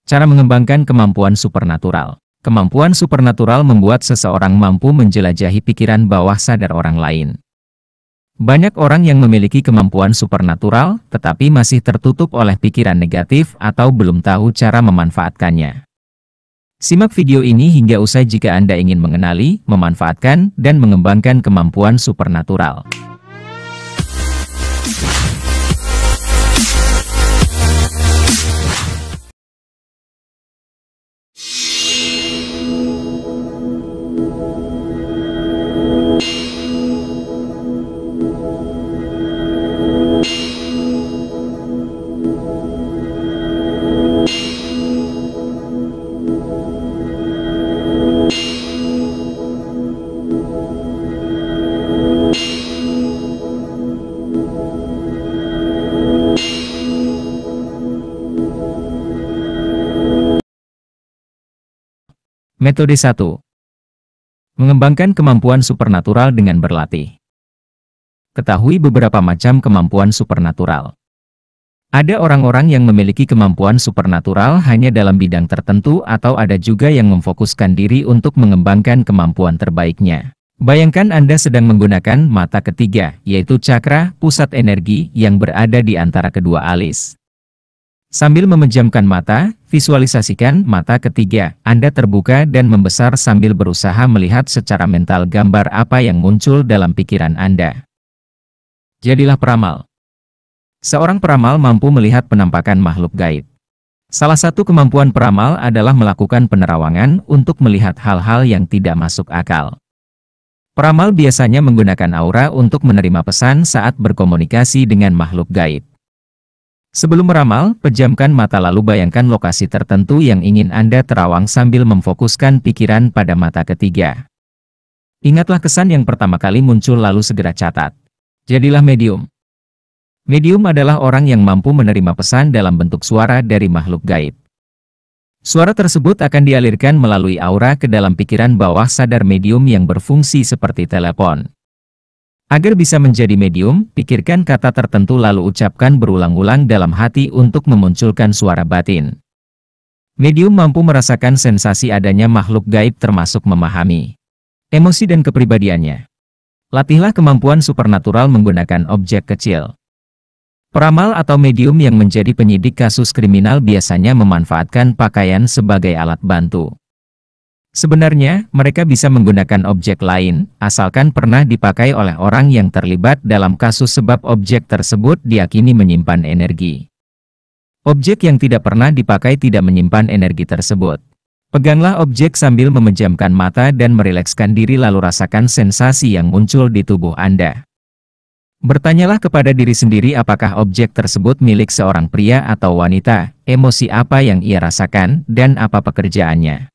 Cara mengembangkan kemampuan supernatural. Kemampuan supernatural membuat seseorang mampu menjelajahi pikiran bawah sadar orang lain. Banyak orang yang memiliki kemampuan supernatural, tetapi masih tertutup oleh pikiran negatif atau belum tahu cara memanfaatkannya. Simak video ini hingga usai jika Anda ingin mengenali, memanfaatkan, dan mengembangkan kemampuan supernatural. Metode 1. Mengembangkan kemampuan supernatural dengan berlatih. Ketahui beberapa macam kemampuan supernatural. Ada orang-orang yang memiliki kemampuan supernatural hanya dalam bidang tertentu atau ada juga yang memfokuskan diri untuk mengembangkan kemampuan terbaiknya. Bayangkan Anda sedang menggunakan mata ketiga, yaitu cakra, pusat energi, yang berada di antara kedua alis. Sambil memejamkan mata, visualisasikan mata ketiga Anda terbuka dan membesar sambil berusaha melihat secara mental gambar apa yang muncul dalam pikiran Anda. Jadilah peramal. Seorang peramal mampu melihat penampakan makhluk gaib. Salah satu kemampuan peramal adalah melakukan penerawangan untuk melihat hal-hal yang tidak masuk akal. Peramal biasanya menggunakan aura untuk menerima pesan saat berkomunikasi dengan makhluk gaib. Sebelum meramal, pejamkan mata lalu bayangkan lokasi tertentu yang ingin Anda terawang sambil memfokuskan pikiran pada mata ketiga. Ingatlah kesan yang pertama kali muncul lalu segera catat. Jadilah medium. Medium adalah orang yang mampu menerima pesan dalam bentuk suara dari makhluk gaib. Suara tersebut akan dialirkan melalui aura ke dalam pikiran bawah sadar medium yang berfungsi seperti telepon. Agar bisa menjadi medium, pikirkan kata tertentu lalu ucapkan berulang-ulang dalam hati untuk memunculkan suara batin. Medium mampu merasakan sensasi adanya makhluk gaib termasuk memahami emosi dan kepribadiannya. Latihlah kemampuan supernatural menggunakan objek kecil. Peramal atau medium yang menjadi penyidik kasus kriminal biasanya memanfaatkan pakaian sebagai alat bantu. Sebenarnya, mereka bisa menggunakan objek lain, asalkan pernah dipakai oleh orang yang terlibat dalam kasus sebab objek tersebut diyakini menyimpan energi. Objek yang tidak pernah dipakai tidak menyimpan energi tersebut. Peganglah objek sambil memejamkan mata dan merilekskan diri lalu rasakan sensasi yang muncul di tubuh Anda. Bertanyalah kepada diri sendiri apakah objek tersebut milik seorang pria atau wanita, emosi apa yang ia rasakan, dan apa pekerjaannya.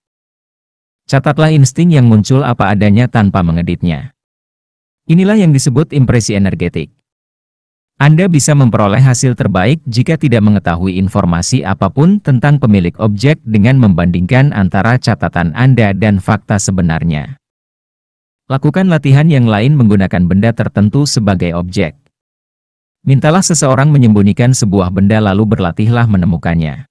Catatlah insting yang muncul apa adanya tanpa mengeditnya. Inilah yang disebut impresi energetik. Anda bisa memperoleh hasil terbaik jika tidak mengetahui informasi apapun tentang pemilik objek dengan membandingkan antara catatan Anda dan fakta sebenarnya. Lakukan latihan yang lain menggunakan benda tertentu sebagai objek. Mintalah seseorang menyembunyikan sebuah benda lalu berlatihlah menemukannya.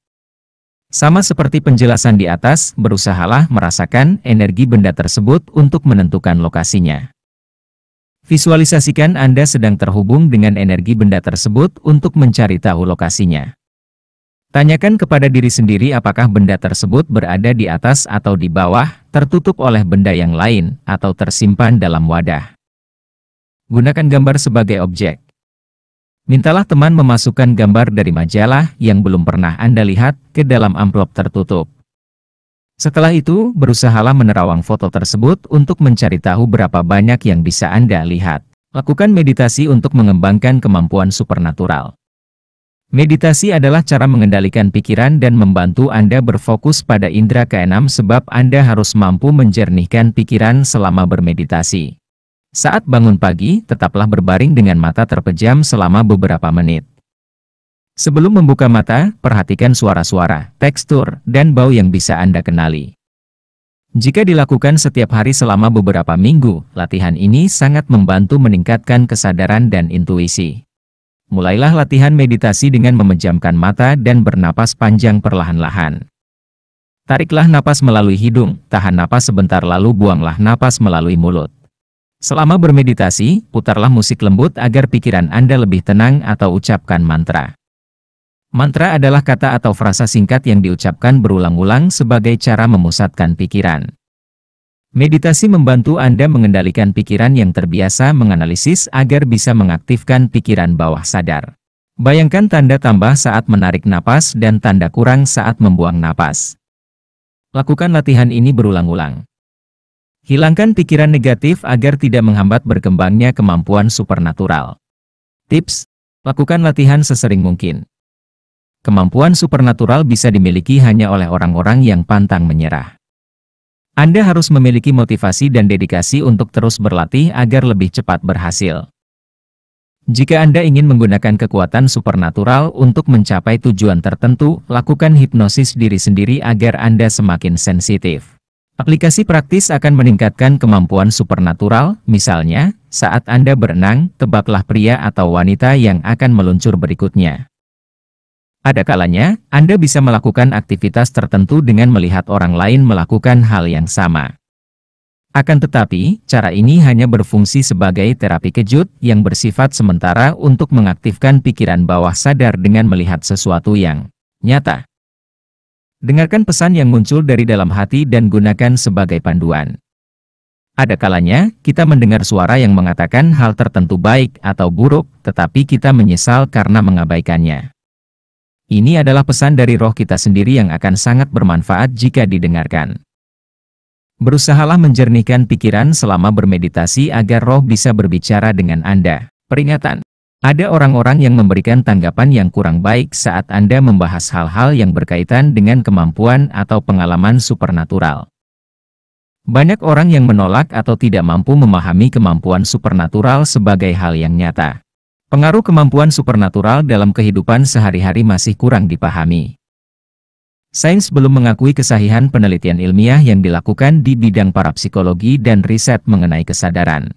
Sama seperti penjelasan di atas, berusahalah merasakan energi benda tersebut untuk menentukan lokasinya. Visualisasikan Anda sedang terhubung dengan energi benda tersebut untuk mencari tahu lokasinya. Tanyakan kepada diri sendiri apakah benda tersebut berada di atas atau di bawah, tertutup oleh benda yang lain, atau tersimpan dalam wadah. Gunakan gambar sebagai objek. Mintalah teman memasukkan gambar dari majalah yang belum pernah Anda lihat ke dalam amplop tertutup. Setelah itu, berusahalah menerawang foto tersebut untuk mencari tahu berapa banyak yang bisa Anda lihat. Lakukan meditasi untuk mengembangkan kemampuan supernatural. Meditasi adalah cara mengendalikan pikiran dan membantu Anda berfokus pada indera keenam sebab Anda harus mampu menjernihkan pikiran selama bermeditasi. Saat bangun pagi, tetaplah berbaring dengan mata terpejam selama beberapa menit. Sebelum membuka mata, perhatikan suara-suara, tekstur, dan bau yang bisa Anda kenali. Jika dilakukan setiap hari selama beberapa minggu, latihan ini sangat membantu meningkatkan kesadaran dan intuisi. Mulailah latihan meditasi dengan memejamkan mata dan bernapas panjang perlahan-lahan. Tariklah napas melalui hidung, tahan napas sebentar lalu buanglah napas melalui mulut. Selama bermeditasi, putarlah musik lembut agar pikiran Anda lebih tenang atau ucapkan mantra. Mantra adalah kata atau frasa singkat yang diucapkan berulang-ulang sebagai cara memusatkan pikiran. Meditasi membantu Anda mengendalikan pikiran yang terbiasa menganalisis agar bisa mengaktifkan pikiran bawah sadar. Bayangkan tanda tambah saat menarik napas dan tanda kurang saat membuang napas. Lakukan latihan ini berulang-ulang. Hilangkan pikiran negatif agar tidak menghambat berkembangnya kemampuan supernatural. Tips: lakukan latihan sesering mungkin. Kemampuan supernatural bisa dimiliki hanya oleh orang-orang yang pantang menyerah. Anda harus memiliki motivasi dan dedikasi untuk terus berlatih agar lebih cepat berhasil. Jika Anda ingin menggunakan kekuatan supernatural untuk mencapai tujuan tertentu, lakukan hipnosis diri sendiri agar Anda semakin sensitif. Aplikasi praktis akan meningkatkan kemampuan supernatural, misalnya, saat Anda berenang, tebaklah pria atau wanita yang akan meluncur berikutnya. Ada kalanya, Anda bisa melakukan aktivitas tertentu dengan melihat orang lain melakukan hal yang sama. Akan tetapi, cara ini hanya berfungsi sebagai terapi kejut yang bersifat sementara untuk mengaktifkan pikiran bawah sadar dengan melihat sesuatu yang nyata. Dengarkan pesan yang muncul dari dalam hati dan gunakan sebagai panduan. Ada kalanya, kita mendengar suara yang mengatakan hal tertentu baik atau buruk, tetapi kita menyesal karena mengabaikannya. Ini adalah pesan dari roh kita sendiri yang akan sangat bermanfaat jika didengarkan. Berusahalah menjernihkan pikiran selama bermeditasi agar roh bisa berbicara dengan Anda. Peringatan: ada orang-orang yang memberikan tanggapan yang kurang baik saat Anda membahas hal-hal yang berkaitan dengan kemampuan atau pengalaman supernatural. Banyak orang yang menolak atau tidak mampu memahami kemampuan supernatural sebagai hal yang nyata. Pengaruh kemampuan supernatural dalam kehidupan sehari-hari masih kurang dipahami. Sains belum mengakui kesahihan penelitian ilmiah yang dilakukan di bidang parapsikologi dan riset mengenai kesadaran.